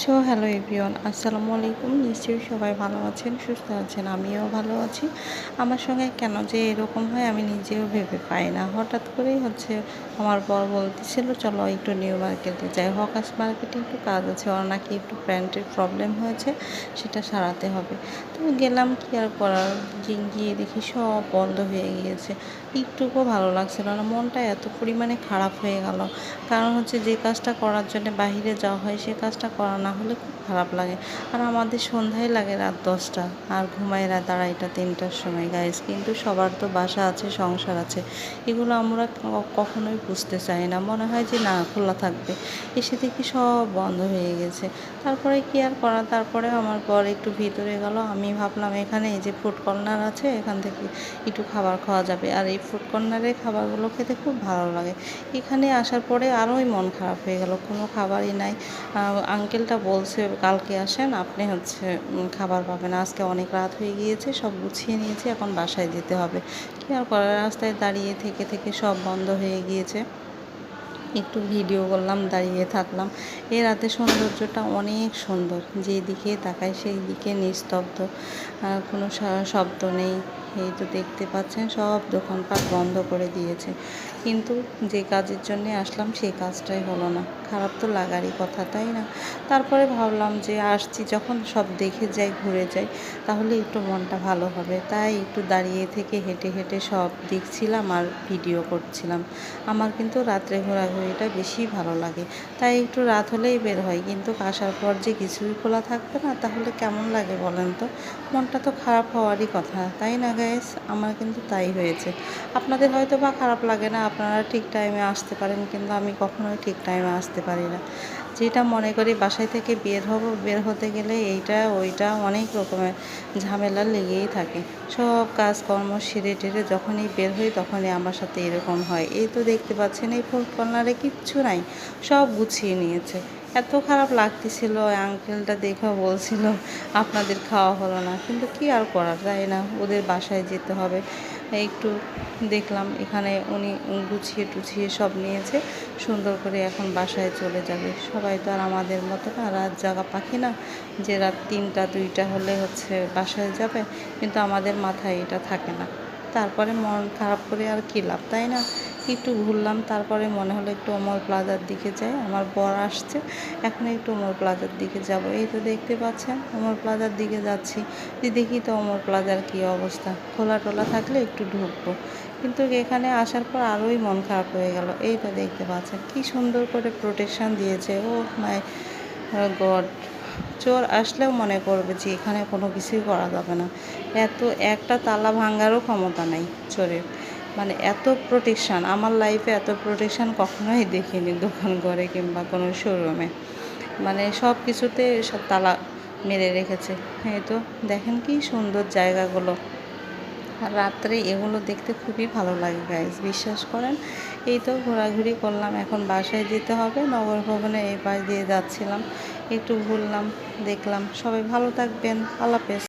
Hello everyone, আসসালামু আলাইকুম। নিশ্চয়ই সবাই ভালো আছেন, সুস্থ আছেন। আমিও ভালো আছি। আমার সঙ্গে কেন যে এরকম হয় আমি নিজেও ভেবে পাই না। হঠাৎ করেই আমার বর বলতেছিল চলো একটু নিউ মার্কেটে যাই। হকার্স মার্কেটে একটু কাজ আছে, ওর নাকি একটু প্যান্টের প্রবলেম হয়েছে, সেটা সারাতে হবে। তো গেলাম, কি আর করার। গিয়ে দেখি সব বন্ধ হয়ে গিয়েছে। একটুকুও ভালো লাগছিল না, মনটা এত পরিমাণে খারাপ হয়ে গেল। কারণ যে কাজটা করার জন্য বাহিরে যাওয়া হয় সে কাজটা করা না হলে খুব খারাপ লাগে। আর আমাদের সন্ধ্যায় লাগে রাত 10টা, আর ঘুমাই রাত 2:30 3টার সময় গাইজ। কিন্তু সবার তো বাসা আছে, সংসার আছে, এগুলো আমরা কখনোই বুঝতে চাই না। মনে হয় যে না, খোলা থাকবে, এসে দেখি সব বন্ধ হয়ে গেছে। তারপরে কি আর করা, তারপরে আমার বর একটু ভিতরে গেল। আমি ভাবলাম এখানে এই যে ফুড কর্নার আছে, এখান থেকে একটু খাবার খাওয়া যাবে। আর এই ফুড কর্নারের খাবারগুলো খেতে খুব ভালো লাগে। এখানে আসার পরে আরোই মন খারাপ হয়ে গেল, কোনো খাবারই নাই। আঙ্কেলটা বলছে কালকে আসেন, আপনি খাবার পাবেন। আজকে অনেক রাত হয়ে গিয়েছে, সব গুছিয়ে নিয়েছি, এখন বাসায় যেতে হবে। কি আর করার, রাস্তায় দাঁড়িয়ে থেকে থেকে সব বন্ধ হয়ে গিয়েছে। একটু ভিডিও করলাম, দাঁড়িয়ে থাকলাম। এই রাতের সৌন্দর্যটা অনেক সুন্দর, যেদিকে তাকায় সেই দিকে নিস্তব্ধ, কোনো শব্দ নেই। এই তো দেখতে পাচ্ছেন সব দোকানপাট বন্ধ করে দিয়েছে। কিন্তু যে কাজের জন্যে আসলাম সেই কাজটাই হলো না। খারাপ তো লাগারই কথা, তাই না? তারপরে ভাবলাম যে আসছি যখন, সব দেখে যাই, ঘুরে যাই, তাহলে একটু মনটা ভালো হবে। তাই একটু দাঁড়িয়ে থেকে হেঁটে হেঁটে সব দেখছিলাম আর ভিডিও করছিলাম। আমার কিন্তু রাত্রে ঘোরাঘুরিটা বেশি ভালো লাগে, তাই একটু রাত হলেই বের হয়। কিন্তু আসার পর যে কিছুই খোলা থাকবে না, তাহলে কেমন লাগে বলেন তো? মনটা তো খারাপ হওয়ারই কথা, তাই না গাইস? আমার কিন্তু তাই হয়েছে। আপনাদের হয়তো বা খারাপ লাগে না, আপনারা ঠিক টাইমে আসতে পারেন, কিন্তু আমি কখনোই ঠিক টাইমে আসতে পারি না। যেটা মনে করি বাসায় থেকে বের হব, বের হতে গেলে এইটা ওইটা অনেক রকমের ঝামেলা লেগেই থাকে। সব কাজকর্ম সেরে টেরে যখনই বের হই তখনই আমার সাথে এরকম হয়। এই তো দেখতে পাচ্ছেন এই ফুড কর্নারে কিচ্ছু নাই, সব গুছিয়ে নিয়েছে। এত খারাপ লাগতেছিল, ওই আঙ্কেলটা দেখেও বলছিল আপনাদের খাওয়া হলো না। কিন্তু কি আর করা যায়, না ওদের বাসায় যেতে হবে। একটু দেখলাম এখানে উনি গুছিয়ে টুছিয়ে সব নিয়েছে, সুন্দর করে এখন বাসায় চলে যাবে। সবাই তো আর আমাদের মতো না, রাত জাগা পাখি না, যে রাত 3টা 2টা হলে বাসায় যাবে। কিন্তু আমাদের মাথায় এটা থাকে না। তারপরে মন খারাপ করে আর কী লাভ, তাই না? একটু ঘুরলাম, তারপরে মনে হলো একটু অমর প্লাজার দিকে যাই। আমার বর আসছে, এখন একটু অমর প্লাজার দিকে যাব। এই তো দেখতে পাচ্ছেন অমর প্লাজার দিকে যাচ্ছি। দেখি তো অমর প্লাজার কী অবস্থা, খোলা টোলা থাকলে একটু ঢুকবো। কিন্তু এখানে আসার পর আরোই মন খারাপ হয়ে গেল। এই তো দেখতে পাচ্ছেন কি সুন্দর করে প্রোটেকশন দিয়েছে। ও মাই গড, চোর আসলেও মনে করবে যে এখানে কোনো কিছুই করা যাবে না। এত একটা তালা ভাঙারও ক্ষমতা নাই চোরের। মানে এত প্রোটেকশান, আমার লাইফে এত প্রোটেকশান কখনোই দেখিনি দোকান ঘরে কিংবা কোনো শোরুমে। মানে সব কিছুতে সব তালা মেরে রেখেছে। এই তো দেখেন কি সুন্দর জায়গাগুলো। আর রাত্রে এগুলো দেখতে খুবই ভালো লাগে গাইজ, বিশ্বাস করেন। এই তো ঘোরাঘুরি করলাম, এখন বাসায় যেতে হবে। নগর ভবনে এই পাশ দিয়ে যাচ্ছিলাম, একটু ঘুরলাম, দেখলাম। সবাই ভালো থাকবেন, আল্লাহ হাফেজ।